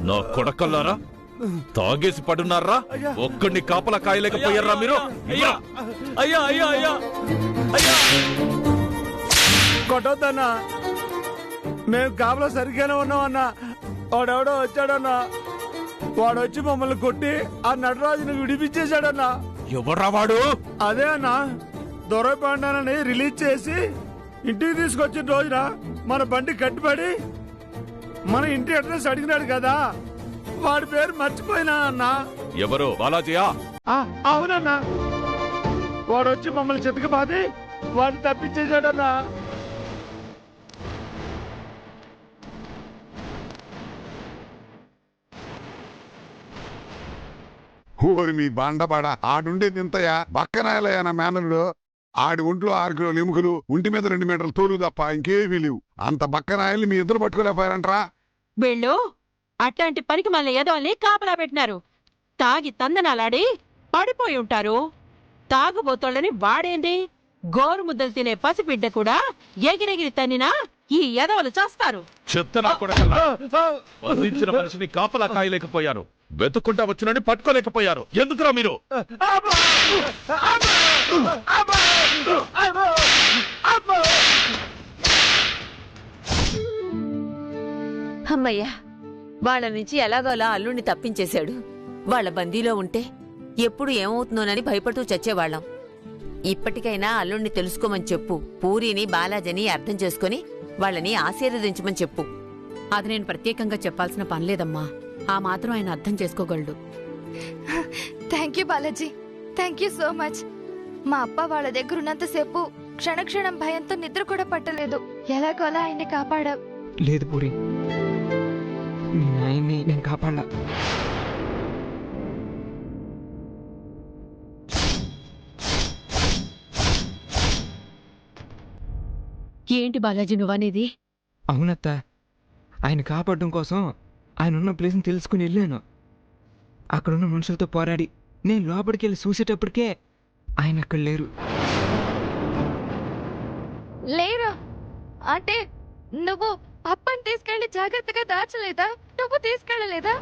నా కొడకల్లారా తాగేసి పడున్నారా? ఒక్కడిని కాపలా కాయలేకపోయారా మీరు? అయ్యా అయ్యా అయ్యా అయ్యా అయ్యా కొట్టొద్దన్నా, మేము కాపలా సరిగ్గానే ఉన్నామన్నా. వాడెవడో వచ్చాడన్నా, వాడు వచ్చి మమ్మల్ని కొట్టి ఆ నటరాజుని విడిపించేశాడన్నా. ఎవర్రా వాడు? అదే అన్నా, దొరపాండానని రిలీజ్ చేసి ఇంటికి తీసుకొచ్చిన రోజున మన బండి కట్టుబడి మన ఇంటి అడ్రస్ అడిగినాడు కదా, వాడి పేరు మర్చిపోయినా అన్నా. ఎవరు? బాలాజీయా? అవునన్నా, వాడు వచ్చి మమ్మల్ని చితకబాది వాడిని తప్పించేశాడన్నా. ఓరి మీ బండబడ ఆడుండేది ఇంతయా బక్కనాయలయ్యా నా మేనలుడు. ఆడి ఒంట్లో 6 కిలోల ఎముకలు, ఒంటి మీద 2 మీటర్ల తోలు తప్ప ఇంకేమీ లేవు. అంత బక్కనాయల్ని మీ ఇద్దరు పట్టుకోలేకపోయారంట్రా? వీళ్ళు అట్లాంటి పనికి మళ్ళీ ఎదవల్ని కాపలా పెట్టినారు. తాగి తందనాలాడి పడిపోయి ఉంటారు. తాగుబోతోళ్ళని వాడేంది, గోరు ముద్దలు తినే పసిబిడ్డ కూడా ఎగిరెగిరి తన్నినా ఈ ఎదవలు చేస్తారు. చెత్త నా కొడకల్లా. వధించిన మనిషిని కాపలా కాయలేకపోయారు, వెతుక్కుంటా వచ్చినని పట్టుకోలేకపోయారు. ఎందుకురా మీరు? అమ్మయ్యా, వాళ్ళ నుంచి ఎలాగోలా అల్లుణ్ణి తప్పించేశాడు. వాళ్ళ బందీలో ఉంటే ఎప్పుడు ఏమవుతుందోనని భయపడుతూ చచ్చేవాళ్ళం. ఇప్పటికైనా అల్లుణ్ణి తెలుసుకోమని చెప్పు. పూరిని బాలాజీని అర్థం చేసుకుని వాళ్ళని ఆశీర్వదించమని చెప్పు. అది నేను ప్రత్యేకంగా చెప్పాల్సిన పనిలేదమ్మా. ఆ మాత్రం ఆయన అర్థం చేసుకోగలడు. Thank you Balaji, thank you so much. మా అప్ప వాళ్ళ దగ్గర ఉన్నంతసేపు క్షణక్షణం భయంతో నిద్ర కూడా పట్టలేదు. ఎలాగోలా ఆయన్ని కాపాడావు. లేదు పూరి, ఆయన్ని నేను కాపాడలా. ఏంటి బాలాజీ నువ్వనేది? అవునత్త, ఆయన కాపాడడం కోసం ఆయన ఉన్న ప్లేస్ని తెలుసుకుని వెళ్ళాను. అక్కడున్న మనుషులతో పోరాడి నేను లోపలికి వెళ్ళి చూసేటప్పటికే ఆయన అక్కడ లేరు. లేరా అంటే నువ్వు అప్పని తీసుకెళ్లి జాగ్రత్తగా దాచలేదా? నువ్వు తీసుకెళ్ళలేదా?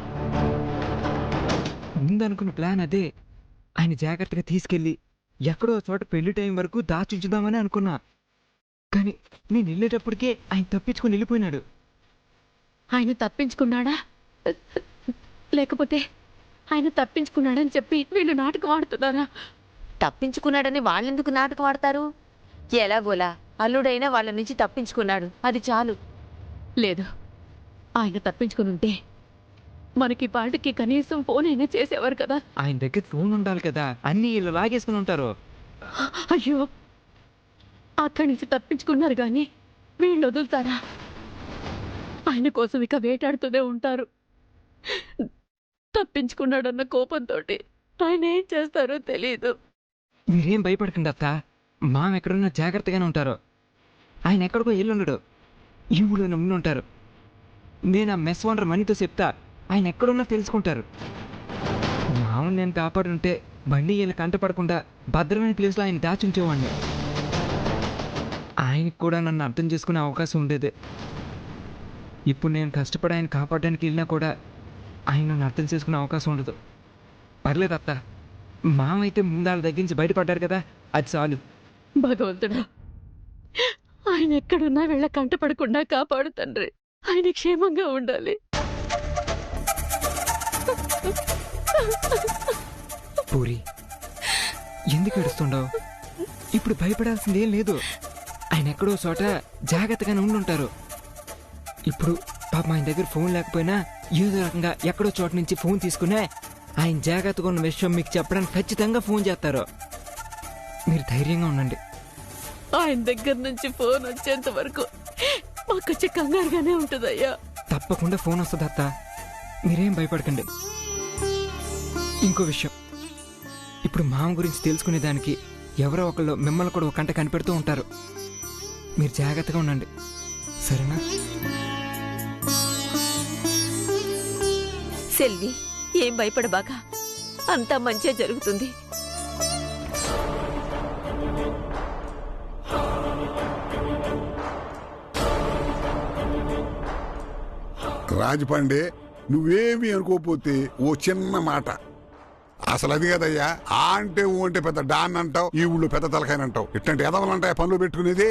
ముందనుకున్న ప్లాన్ అదే. ఆయన జాగ్రత్తగా తీసుకెళ్ళి ఎక్కడో చోట పెళ్లి టైం వరకు దాచుంచుదామని అనుకున్నా. కానీ నేను వెళ్ళేటప్పటికే ఆయన తప్పించుకుని వెళ్ళిపోయినాడు. ఆయన తప్పించుకున్నాడా? లేకపోతే ఆయన తప్పించుకున్నాడని చెప్పి వీళ్ళు నాటకం ఆడుతున్నారా? తప్పించుకున్నాడని వాళ్ళెందుకు నాటకం ఆడతారు? ఎలాగోలా అల్లుడైనా వాళ్ళ నుంచి తప్పించుకున్నాడు, అది చాలు. లేదు, ఆయన తప్పించుకుని ఉంటే మనకి పాటికి కనీసం ఫోన్ అయినా చేసేవారు కదా. ఆయన దగ్గర ఫోన్ ఉండాలి కదా, అన్నీ ఇలా లాగేసుకుని ఉంటారు. అయ్యో, అక్కడి నుంచి తప్పించుకున్నారు కానీ వీళ్ళు వదులుతారా? ఆయన కోసం ఇక వేటాడుతూనే ఉంటారు. తప్పించుకున్నాడన్న కోపంతో ఆయన ఏం చేస్తారో తెలీదు. మీరేం భయపడకండి అత్త, మామ ఎక్కడున్నా జాగ్రత్తగానే ఉంటారు. ఆయన ఎక్కడికో వెళ్ళుండడు, ఈ ఊళ్ళో ఉండి ఉంటారు. నేను ఆ మెస్ ఓనర్ మనీతో చెప్తా, ఆయన ఎక్కడున్నా తెలుసుకుంటారు. మామూలు నేను కాపాడుంటే బండి వీళ్ళ కంటపడకుండా భద్రమైన ప్లేస్లో ఆయన దాచుంచేవాడిని. ఆయనకు కూడా నన్ను అర్థం చేసుకునే అవకాశం ఉండేది. ఇప్పుడు నేను కష్టపడి ఆయన కాపాడడానికి వెళ్ళినా కూడా ఆయన నన్ను అర్థం చేసుకునే అవకాశం ఉండదు. పర్లేదు అత్త, మామైతే ముందాళ్ళ దగ్గర నుంచి బయటపడ్డారు కదా, అది చాలు. భగవంతుడా, ఆయన ఎక్కడున్నా వీళ్ళ కంటపడకుండా కాపాడు తండ్రి. ఆయన క్షేమంగా ఉండాలి. పూరి, ఎందుకు ఏడుస్తుండవు? ఇప్పుడు భయపడాల్సింది ఏం లేదు. ఆయన ఎక్కడో చోట జాగ్రత్తగానే ఉండుంటారు. ఇప్పుడు పాపం ఆయన దగ్గర ఫోన్ లేకపోయినా ఏదో రకంగా ఎక్కడో చోట నుంచి ఫోన్ తీసుకునే ఆయన జాగ్రత్తగా ఉన్న విషయం మీకు చెప్పడానికి ఖచ్చితంగా ఫోన్ చేస్తారు. మీరు ధైర్యంగా ఉండండి. ఆయన దగ్గర నుంచి ఫోన్ వచ్చేంత వరకు మాకొచ్చే కంగారుగానే ఉంటుందయ్యా. తప్పకుండా ఫోన్ వస్తుంది అత్త, మీరేం భయపడకండి. ఇంకో విషయం, ఇప్పుడు మామ గురించి తెలుసుకునే దానికి ఎవరో ఒకళ్ళు మిమ్మల్ని కూడా ఒక కంట కనిపెడుతూ ఉంటారు. మీరు జాగ్రత్తగా ఉండండి, సరేనా? సెల్వి, ఏం భయపడబాక, అంతా మంచిగా జరుగుతుంది. రాజపాండే, నువ్వేమి అనుకోపోతే ఓ చిన్న మాట. అసలు అది కదయ్యా, ఆ అంటే ఊ అంటే పెద్ద డాన్ అంటావు, ఈ ఊళ్ళో పెద్ద తలకాయనంటావు. ఇట్లాంటి ఎదవలంటాయి పనులు పెట్టుకునేది.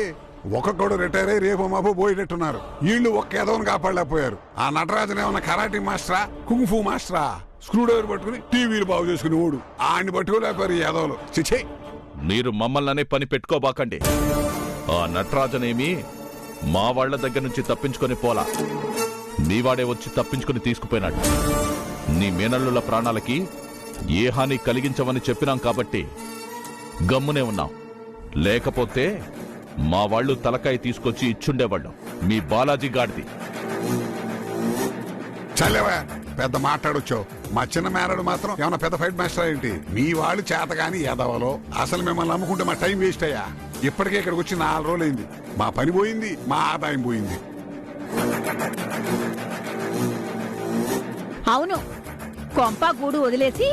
ఒక్కొక్కడు రిటైర్ అయ్యి రేపు మాపో పోయేటట్టున్నారు. వీళ్ళు ఒక్క ఎదవని కాపాడలేకపోయారు. ఆ నటరాజన్ ఏమన్నా కరాటీ మాస్టరా, కుంఫు మాస్టరా? స్క్రూ డ్రైవర్ పట్టుకుని టీవీలు బాగు చేసుకుని ఓడు. ఆయన్ని పట్టుకోలేకపోయారు ఈ ఎదవలు. చిచ్చే, మీరు మమ్మల్ని పని పెట్టుకోబాకండి. ఆ నటరాజనేమి మా వాళ్ల దగ్గర నుంచి తప్పించుకొని పోలా, నీవాడే వచ్చి తప్పించుకుని తీసుకుపోయినాడు. నీ మేనల్లుల ప్రాణాలకి ఏ హాని కలిగించమని చెప్పినాం కాబట్టి గమ్మునే ఉన్నాం. లేకపోతే మా వాళ్ళు తలకాయ తీసుకొచ్చి ఇచ్చుండేవాళ్ళం మీ బాలాజీ గాడిది. చల్లవా పెద్ద మాట్లాడొచ్చావు. మా చిన్న మేనడు మాత్రం ఏమన్నా పెద్ద ఫైట్ మాస్టర్ ఏంటి? మీ వాళ్ళు చేతగాని ఎదవలో. అసలు మిమ్మల్ని నమ్ముకుంటే మా టైం వేస్ట్ అయ్యా. ఇప్పటికే ఇక్కడికి వచ్చి 4 రోజులైంది. మా పని పోయింది, మా ఆదాయం పోయింది. అవును, కొంప గూడు వదిలేసి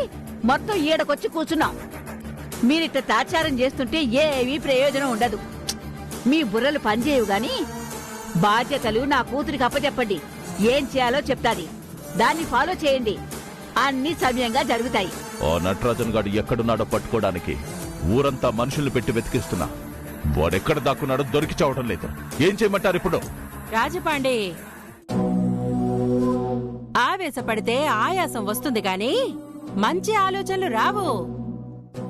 మొత్తం ఈడకొచ్చి కూర్చున్నాం. మీరిట్ట తాచారం చేస్తుంటే ఏమీ ప్రయోజనం ఉండదు. మీ బుర్రలు పనిచేయవు గాని బాధ్యతలు నా కూతురికి అప్పచెప్పండి. ఏం చేయాలో చెప్తాది, దాన్ని ఫాలో చేయండి. అన్ని సమయంగా జరుగుతాయి. ఆ నటరాజన్ గాడు ఎక్కడున్నాడో పట్టుకోవడానికి ఊరంతా మనుషుల్ని పెట్టి వెతికిస్తున్నా. వాడెక్కడ దాక్కున్నాడో దొరికి చావటం లేదు. ఏం చేయమంటారు ఇప్పుడు? రాజపాండే, ఆవేశపడితే ఆయాసం వస్తుంది గాని మంచి ఆలోచనలు రావు.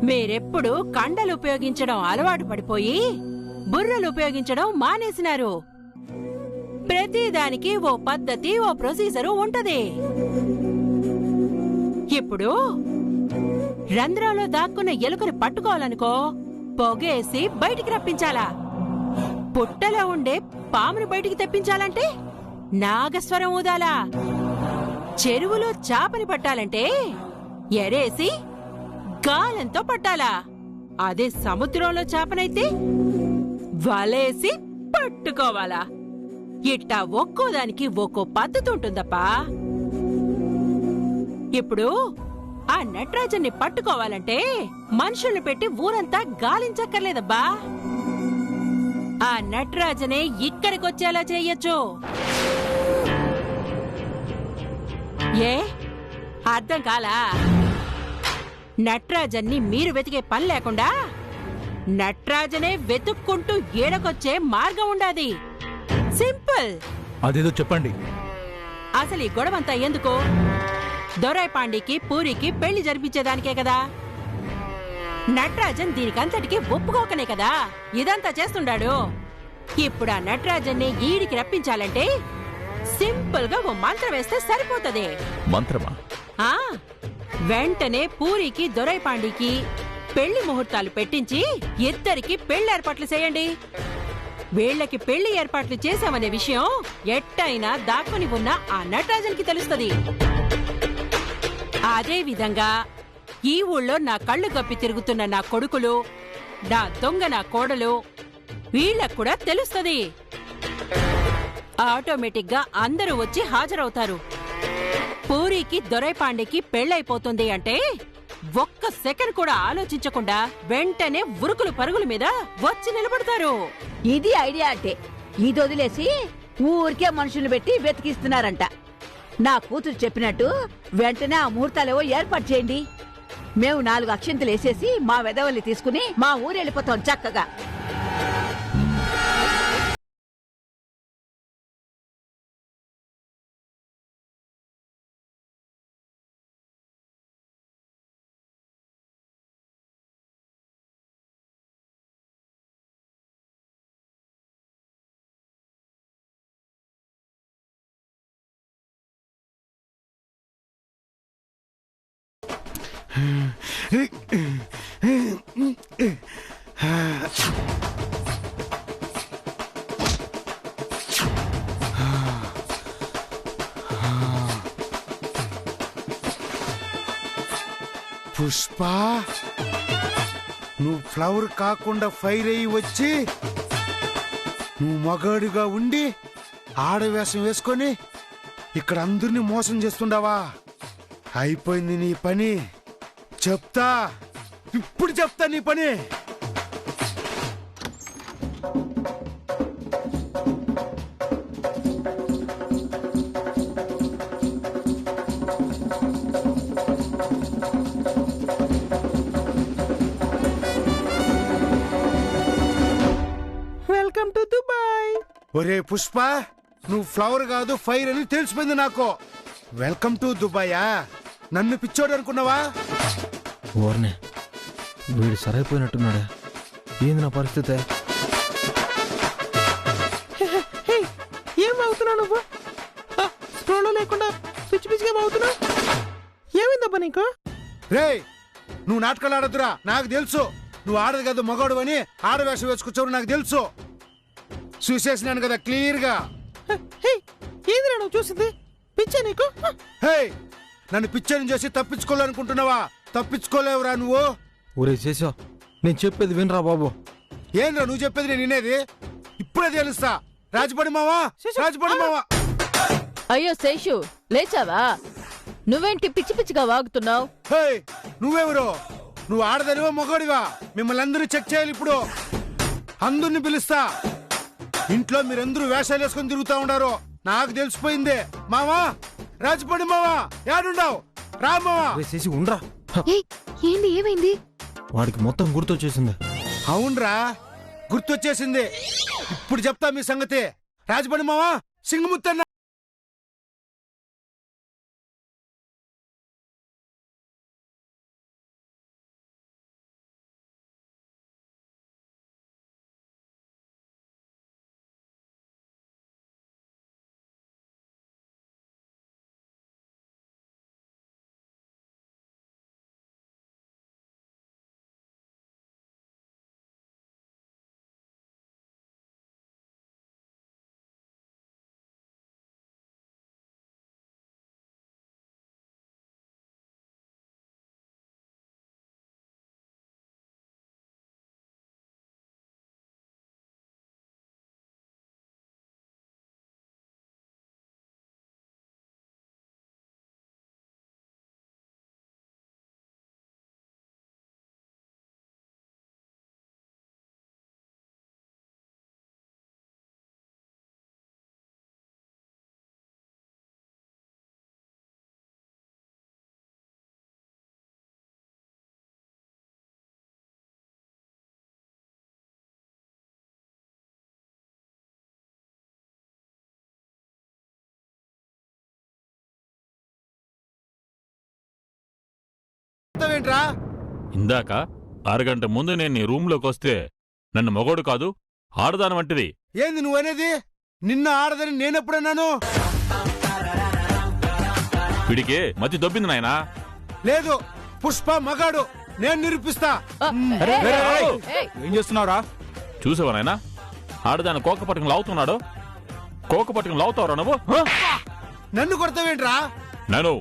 మీరెప్పుడు కండలు ఉపయోగించడం అలవాటు పడిపోయి బుర్రలు ఉపయోగించడం మానేసినారు. ప్రతిదానికి ఓ పద్ధతి, ఓ ప్రొసీజరు ఉంటది. ఇప్పుడు రంధ్రంలో దాక్కున్న ఎలుకని పట్టుకోవాలనుకో, పొగేసి బయటికి రప్పించాలా? పుట్టలో ఉండే పాముని బయటికి తెప్పించాలంటే నాగస్వరం ఊదాలా? చెరువులో చాపని పట్టాలంటే ఎరేసి గాలంతో పట్టాలా? అదే సముద్రంలో చాపనైతే వలేసి పట్టుకోవాలా? ఇట్టా ఒక్కోదానికి ఒక్కో పద్ధతి ఉంటుందప్పా. ఇప్పుడు ఆ నటరాజన్ని పట్టుకోవాలంటే మనుషుల్ని పెట్టి ఊరంతా గాలించక్కర్లేదబ్బా. ఆ నటరాజనే ఇక్కడికొచ్చేలా చెయ్యొచ్చు. ఏ అర్థం కాలా? నట్రాజన్ని మీరు వెతికే పని లేకుండా నట్రాజనే వెతుక్కుంటూ ఏడకొచ్చే మార్గం ఉండాది. సింపుల్. అదేదో చెప్పండి. అసలు ఈ గొడవంతా ఎందుకు? దొరైపాండికి పూరికి పెళ్లి జరిపించేదానికే కదా. నట్రాజన్ దీనికంతటికి ఒప్పుకోకనే కదా ఇదంతా చేస్తుండాడు. ఇప్పుడు ఆ నట్రాజన్ని ఈడికి రప్పించాలంటే సింపుల్ గా ఓ మంత్రం వేస్తే సరిపోతది. మంత్రమా? ఆ వెంటనే పూరికి దొరైపాండికి పెళ్లి ముహూర్తాలు పెట్టించి ఇద్దరికి పెళ్లి ఏర్పాట్లు చేయండి. వీళ్లకి పెళ్లి ఏర్పాట్లు చేశామనే విషయం ఎట్టయినా దాక్కుని ఉన్న ఆ నటరాజన్కి తెలుస్తుంది. అదే విధంగా ఈ ఊళ్ళో నా కళ్ళు కప్పి తిరుగుతున్న నా కొడుకులు, నా దొంగ నా కోడలు, వీళ్ళకు కూడా తెలుస్తుంది. ఆటోమేటిక్ గా అందరూ వచ్చి హాజరవుతారు. పూరికి దొరైపాండికి పెళ్ళైపోతుంది అంటే ఒక్క సెకండ్ కూడా ఆలోచించకుండా వెంటనే ఉరుకులు పరుగుల మీద వచ్చి నిలబడతారు. ఇది ఐడియా అంటే. ఇది వదిలేసి ఊరికే మనుషులు పెట్టి వెతికిస్తున్నారంట. నా కూతురు చెప్పినట్టు వెంటనే ఆ ముహూర్తాలేవో ఏర్పాటు చేయండి. మేము 4 అక్షంతలు వేసేసి మా వెదవల్ని తీసుకుని మా ఊరు వెళ్ళిపోతాం చక్కగా. పుష్ప, నువ్వు ఫ్లవర్ కాకుండా ఫైర్ అయ్యి వచ్చి నువ్వు మగాడిగా ఉండి ఆడవేషం వేసుకొని ఇక్కడ అందరినీ మోసం చేస్తుండవా? అయిపోయింది నీ పని. చెప్తా, ఇప్పుడు చెప్తా నీ పని. ఒరే పుష్ప, నువ్వు ఫ్లవర్ కాదు ఫైర్ అని తెలిసిపోయింది నాకు. వెల్కమ్ టు దుబాయా? నన్ను పిచ్చోడు అనుకున్నావా? ఓర్నే వీడు సరైపోయినట్టున్నాడే. ఏంది నా పరిస్థితి? ఏం అవుతున్నావు నువ్వు? స్క్రోల్ లేకుండా పిచ్చి పిచ్చిగా అవుతున్నావు. ఏమైందబ్బా నీకు? రే, నువ్వు నాటకాలు ఆడద్దురా. నాకు తెలుసు నువ్వు ఆడదు కదా మగాడు అని. ఆడవేషం వేసుకొచ్చావు నాకు తెలుసు. చూసేసినాను కదా క్లియర్ గా. ఏందిరా నువ్వు చూసింది? పిచ్చా నీకు? హే, నన్ను పిచ్చని చేసి తప్పించుకోవాలనుకుంటున్నావా? తప్పించుకోలేవురా నువ్వు. ఒరే చేసా, నేను చెప్పేది వినరా బాబు. ఏంద్రా నువ్వు చెప్పేది నేను వినేది? ఇప్పుడే తెలుస్తా. రాజపడి మావా, రాజపడి మావా. అయ్యో శేషు, లేచావా? నువ్వేంటి పిచ్చి పిచ్చిగా వాగుతున్నావు? హే, నువ్వెవరు? నువ్వు ఆడదనివా మగోడివా? మిమ్మల్ని అందరూ చెక్ చేయాలి ఇప్పుడు. అందరిని పిలుస్తా. ఇంట్లో మీరందరూ వేషాలు వేసుకొని తిరుగుతా ఉండారు. నాకు తెలిసిపోయింది. మావా, రాజపడి మావా, ఏడుండావు? రా మావా. చేసి ఉండరా. ఏంది ఏమైంది? వాడికి మొత్తం గుర్తొచ్చేసింది. అవునరా, గుర్తొచ్చేసింది. ఇప్పుడు చెప్తా మీ సంగతి. రాజపడి మావా, సింగముత్తన్న. ఏంట్రా? ఇందాక అరగంట ముందు నేను నీ రూంలోకి వస్తే నన్ను మగోడు కాదు ఆడదాని వంటిది. ఏంది నువ్వనేది? నిన్న ఆడదని నేనెప్పుడన్నాను? వీడికి మతి దొబ్బింది నాయనా. లేదు, పుష్ప మగాడు. నేను నిరూపిస్తా. ఏం చేస్తున్నావురా? చూసావా నాయనా, ఆడదాని కోక పట్టుకుని లావుతున్నాడు. కోక పట్టుకుని లావుతావురా నువ్వు? నన్ను కొడతావేంట్రా? నేను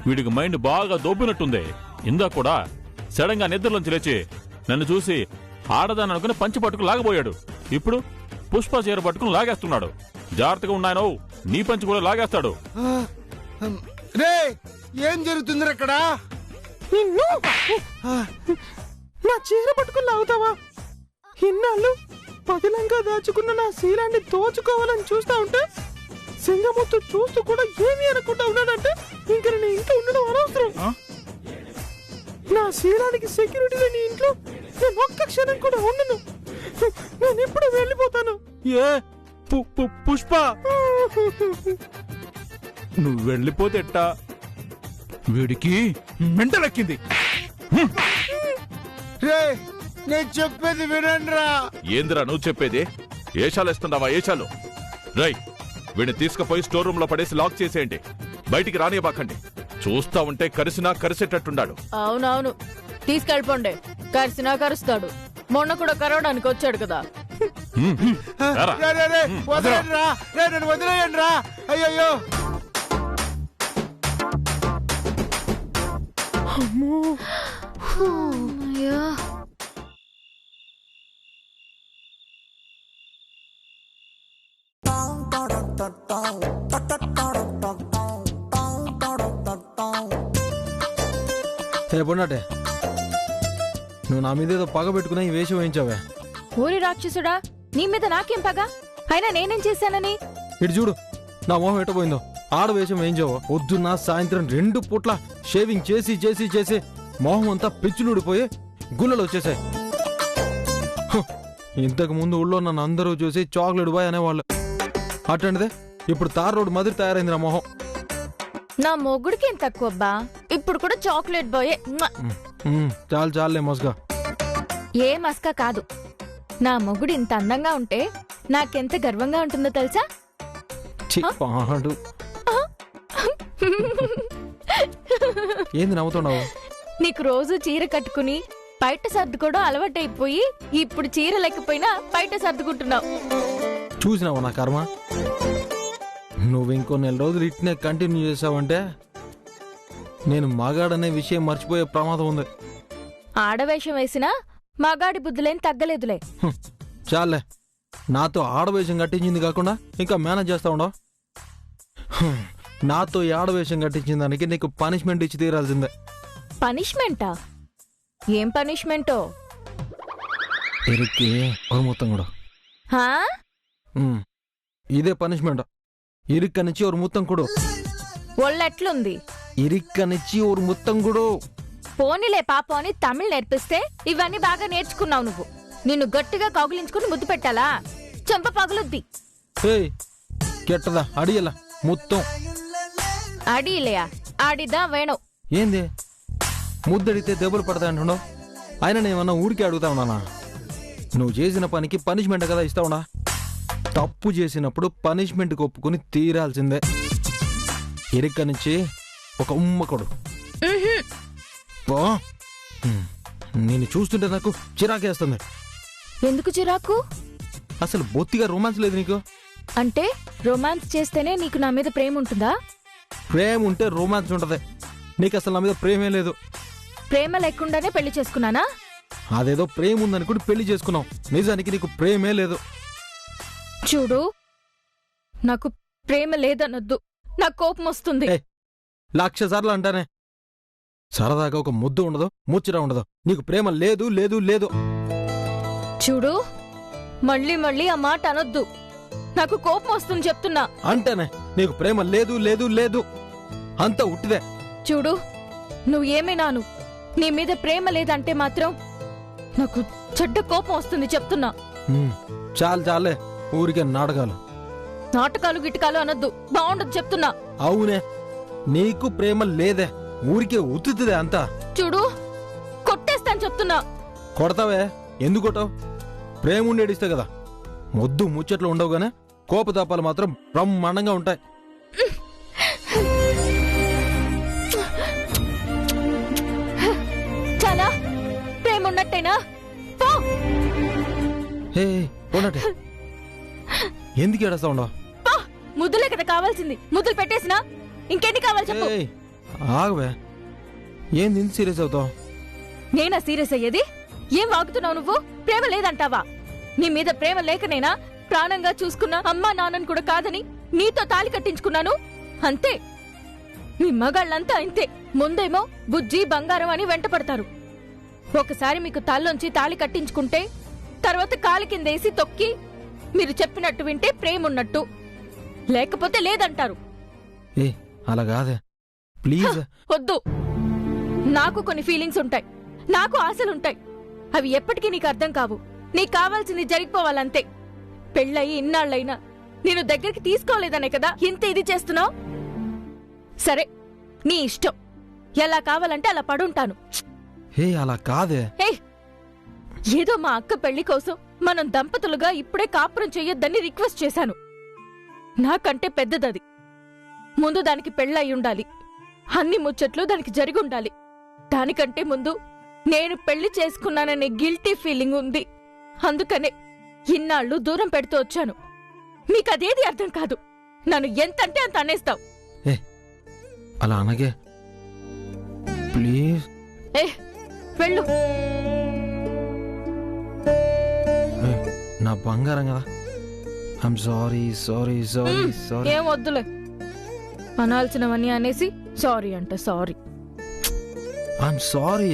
వీడికి మైండ్ బాగా దొబ్బినట్టుంది. ఇందా కూడా సడన్ గా నిద్రలోంచి లేచి నన్ను చూసి ఆడదాని అనుకుని పంచి పట్టుకుని లాగబోయాడు. ఇప్పుడు పుష్ప చీర పట్టుకుని లాగేస్తున్నాడు. జాగ్రత్తగా ఉన్నాయను, నీ పంచి కూడా లాగేస్తాడు. రే, ఏం జరుగుతుంది అక్కడ? నిన్ను నా చీర పట్టుకుని లాగుతావా? ఇన్నాళ్ళు పదిలంగా దాచుకున్న నా శీలాన్ని దోచుకోవాలని చూస్తా ఉంటే సింగముత్తు చూస్తూ కూడా ఏమీ అనకుండా ఉన్నాడంటే ఇంక నేను ఇంట్లో ఉండడం అనవసరం. నా శీలానికి సెక్యూరిటీ లేని ఇంట్లో నేను ఒక్క క్షణం కూడా ఉండను. నేను ఇప్పుడు వెళ్ళిపోతాను. ఏ పుష్ప, నువ్వు వెళ్ళిపోతే ఎట్టా? వీడికి మెంటలెక్కింది. రే, నేను చెప్పేది వినండిరా. ఏందిరా నువ్వు చెప్పేది? ఏషాలేస్తున్నావా? ఏషాలు రై, వీడిని తీసుకుపోయి స్టోర్ రూమ్ లో పడేసి లాక్ చేసేయండి. బయటికి రానివ్వకండి. చూస్తా ఉంటే కరిసినా కరిసేటట్టుండాడు. అవునవును, తీసుకెళ్ళిపోండి. కరిసినా కరుస్తాడు. మొన్న కూడా కరవడానికి వచ్చాడు కదా. వదిలేయండిరా, నన్ను వదిలేయండిరా. అయ్యయ్యో, అయ్యో, పొన్నటే, నువ్వు నా మీద ఏదో పగ పెట్టుకున్నా ఈ వేషం వేయించావే. ఊరి రాక్షసుడా, నీ మీద నాకేం పగ? అయినా నేనేం చేశానని? ఇటు చూడు, నా మొహం ఎట్టపోయిందో. ఆడ వేషం వేయించావో. పొద్దున్న సాయంత్రం 2 పూట్ల షేవింగ్ చేసి చేసి చేసి మొహం అంతా పెచ్చులుడిపోయి గుల్లలు వచ్చేసాయి. ఇంతకు ముందు ఊళ్ళో నన్ను అందరూ చూసి చాక్లెట్ బాయ్ అనేవాళ్ళు. అట్లాంటిదే ఇప్పుడు తార్ రోడ్ మాదిరి తయారైంది నా మొహం. నా మొగుడికి ఏం తక్కువబ్బా, ఇప్పుడు కూడా చాక్లెట్ బాయే. చాలు చాలులే మోసగా. ఏ మస్కా కాదు, నా మొగుడు ఇంత అందంగా ఉంటే నాకెంత గర్వంగా ఉంటుందో తెలుసా? పాడు ఏంది నవ్వుతున్నావు? నీకు రోజు చీర కట్టుకుని బయట సర్దుకోవడం అలవాటైపోయి ఇప్పుడు చీర లేకపోయినా బయట సర్దుకుంటున్నావు. చూసినావా నా కర్మ? నువ్వు ఇంకో నెల రోజులు ఇట్నే కంటిన్యూ చేసావంటే నేను మగాడనే విషయం మర్చిపోయే ప్రమాదం ఉంది. ఆడవేషం వేసినా మగాడి బుద్ధులేం తగ్గలేదులే. చాలే, నాతో ఆడవేషం కట్టించింది కాకుండా ఇంకా మేనేజ్ చేస్తా ఉండవు. నాతో ఈ ఆడవేషం కట్టించిన దానికి నీకు పనిష్మెంట్ ఇచ్చి తీరాల్సిందే. పనిష్మెంటా? ఏం పనిష్మెంటో? ఇరుక్కి ఒక మొత్తం కూడా. ఇదే పనిష్మెంట్. ఇరుక్కనిచ్చి ఒక మొత్తం కూడా. ఒళ్ళెట్లుంది? ఇరుక్కనిచ్చి ఒక మొత్తం కూడా. పోనీలే పాపం అని తమిళ్ నేర్పిస్తే ఇవన్నీ బాగా నేర్చుకున్నావు నువ్వు. నిన్ను గట్టిగా కౌగిలించుకుని ముద్దు పెట్టాలా? చెంప పగులుద్ది. కెట్టదా అడియలా మొత్తం అడిలేయా? ఆడిదా వేణు. ఏంది ముద్దడితే దెబ్బలు పడతాయంటున్నావు? ఆయన నేమన్నా ఊరికే అడుగుతా ఉన్నానా? నువ్వు చేసిన పనికి పనిష్మెంట్ కదా ఇస్తావునా? తప్పు చేసినప్పుడు పనిష్మెంట్ ఒప్పుకుని తీరాల్సిందే. ఇరుక్కనిచ్చి ఒక ఉమ్మకొడు. నేను చూస్తుంటే నాకు చిరాకేస్తుంది. ఎందుకు చిరాకు? అసలు బొత్తిగా రొమాన్స్ లేదు నీకు. అంటే రొమాన్స్ చేస్తేనే నీకు నా మీద ప్రేమ ఉంటుందా? ప్రేమ ఉంటే రొమాన్స్ ఉంటది. నీకు అసలు నా మీద ప్రేమే లేదు. ప్రేమ లేకుండానే పెళ్లి చేసుకున్నానా? అదేదో ప్రేమ ఉందనుకుని పెళ్లి చేసుకున్నావు, నిజానికి నీకు ప్రేమే లేదు. చూడు, నాకు ప్రేమ లేదనొద్దు, నాకు కోపం వస్తుంది. 1,00,000 సార్లు అంటానే. సరదాగా ఒక ముద్దు ఉండదు, ముచ్చట ఉండదు. నీకు ప్రేమ లేదు లేదు లేదు. చూడు, మళ్ళీ మళ్ళీ ఆ మాట అనొద్దు, నాకు కోపం వస్తుంది చెప్తున్నా. అంటేనే నీకు ప్రేమ లేదు లేదు లేదు, అంత ఉట్టిదే. చూడు, నువ్వు ఏమైనాను, నీ మీద ప్రేమ లేదంటే మాత్రం నాకు చెడ్డ కోపం వస్తుంది చెప్తున్నా. చాలు చాలే ఊరికే నాటకాలు. నాటకాలు గిటకాలు అనొద్దు, బాగుండదు చెప్తున్నా. అవునే, నీకు ప్రేమ లేదే, ఊరికే ఉత్తుదే అంతా. చూడు, కొట్టేస్తాను చెప్తున్నా. కొడతావే? ఎందుకు కొట్టావు? ప్రేమ ఉండేడిస్తే కదా. మొద్దు ముచ్చట్లు ఉండవు గానే కోపతాపాలు మాత్రం బ్రహ్మాండంగా ఉంటాయి. చాలా ప్రేమ ఉన్నట్టేనా? ఉన్నట్టే. ఎందుకు ఏడుస్తా ఉండవు? ముద్దులే కదా కావాల్సింది, ముద్దులు పెట్టేసినా ఇంకెన్ని కావాలి చెప్పు. ఆగవే, ఏంది ఇంత సీరియస్ అవుతావు? నేనా సీరియస్ అయ్యేది? ఏం వాగుతున్నావు నువ్వు? ప్రేమ లేదంటావా? నీ మీద ప్రేమ లేకనేనా ప్రాణంగా చూసుకున్నా అమ్మా నాన్నని కూడా కాదని నీతో తాళి కట్టించుకున్నాను? అంతే, మీ మగాళ్ళంతా అంతే. ముందేమో బుజ్జి బంగారం అని వెంట పడతారు. ఒకసారి మీకు తల్లోంచి తాళి కట్టించుకుంటే తర్వాత కాలి కిందేసి తొక్కి మీరు చెప్పినట్టు వింటే ప్రేమ ఉన్నట్టు, లేకపోతే లేదంటారు. అలా కాదే, ప్లీజ్. వద్దు, నాకు కొన్ని ఫీలింగ్స్ ఉంటాయి, నాకు ఆశలుంటాయి. అవి ఎప్పటికీ నీకు అర్థం కావు. నీకు కావాల్సింది జరిగిపోవాలంతే. పెళ్ళయి ఇన్నాళ్ళైనా నేను దగ్గరికి తీసుకోలేదనే కదా ఇంత ఇది చేస్తున్నావు. సరే, నీ ఇష్టం, ఎలా కావాలంటే అలా పడుంటాను. అలా కాదే. ఏదో మా అక్క పెళ్లి కోసం మనం దంపతులుగా ఇప్పుడే కాపురం చెయ్యొద్దని రిక్వెస్ట్ చేశాను. నాకంటే పెద్దదది. ముందు దానికి పెళ్ళయి ఉండాలి, అన్ని ముచ్చట్లు దానికి జరిగి ఉండాలి. దానికంటే ముందు నేను పెళ్లి చేసుకున్నాననే గిల్టీ ఫీలింగ్ ఉంది. అందుకనే ఇన్నాళ్ళు దూరం పెడుతూ వచ్చాను. మీకదేది అర్థం కాదు. నన్ను ఎంతంటే అంత అనేస్తావు. అలా అనగే ప్లీజ్. వెళ్ళు. నా బంగారం కదా. I'm sorry sorry sorry sorry. ఏం వద్దులే, అనాల్సినవన్నీ అనేసి సారీ అంట. సారీ. I'm sorry.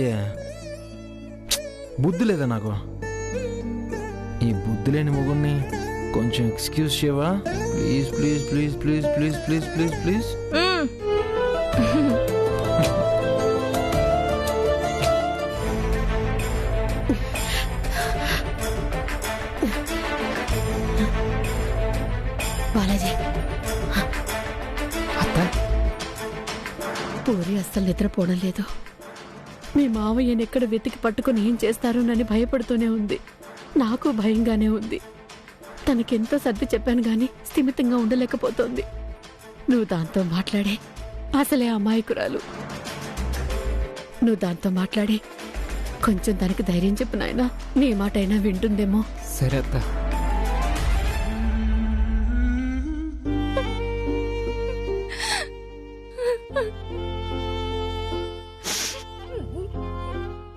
బుద్ధి లేదా నాకు? ఈ బుద్ధి లేని మొగుడిని కొంచెం ఎక్స్క్యూజ్ చేయవా? Please please please please please please please please. Balaji, puri అస్సలు నిద్రపోవడం లేదు. మీ మావయ్యని ఎక్కడ వెతికి పట్టుకుని ఏం చేస్తారోనని భయపడుతూనే ఉంది. నాకు భయంగానే ఉంది. తనకెంతో సర్ది చెప్పాను గాని స్థిమితంగా ఉండలేకపోతోంది. నువ్వు దాంతో మాట్లాడే అసలే అమాయకురాలు. నువ్వు దాంతో మాట్లాడి కొంచెం తనకి ధైర్యం చెప్పు నాయనా. నీ మాట అయినా వింటుందేమో. సరే అత్త.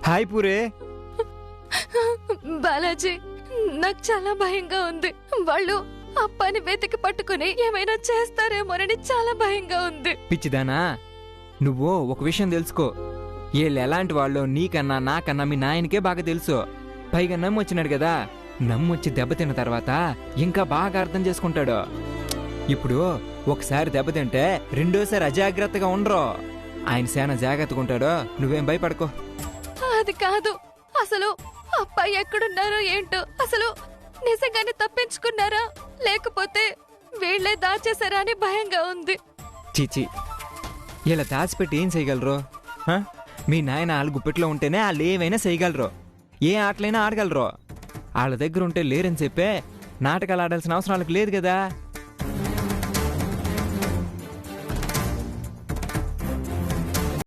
హాయ్ పూరే. బాలాజీ, నాకు చాలా భయంగా ఉంది. వాళ్ళు అప్పాని వెతికి పట్టుకుని ఏమైనా చేస్తారేమోనని చాలా భయంగా ఉంది. పిచ్చిదానా, నువ్వు ఒక విషయం తెలుసుకో. వీళ్ళు ఎలాంటి వాళ్ళు నీకన్నా నాకన్నా మీ నాయనకే బాగా తెలుసు. పైగా నమ్మొచ్చినాడు కదా, నమ్మొచ్చి దెబ్బతిన్న తర్వాత ఇంకా బాగా అర్థం చేసుకుంటాడు. ఇప్పుడు ఒకసారి దెబ్బతింటే రెండోసారి అజాగ్రత్తగా ఉండరు. ఆయన సేన జాగ్రత్తగా ఉంటాడు, నువ్వేం భయపడకో. అది కాదు, అసలు అబ్బాయి ఎక్కడున్నారో ఏంటో. అసలు నిజంగానే తప్పించుకున్నారా లేకపోతే వీళ్లే దాచేశారా అని భయంగా ఉంది. చీచి, ఇలా దాచిపెట్టి ఏం చేయగలరు? మీ నాయన వాళ్ళ గుప్పెట్లో ఉంటేనే వాళ్ళు ఏమైనా చేయగలరు, ఏ ఆటలైనా ఆడగలరు. వాళ్ళ దగ్గర ఉంటే లేరని చెప్పే నాటకాలు ఆడాల్సిన అవసరం వాళ్ళకి లేదు కదా.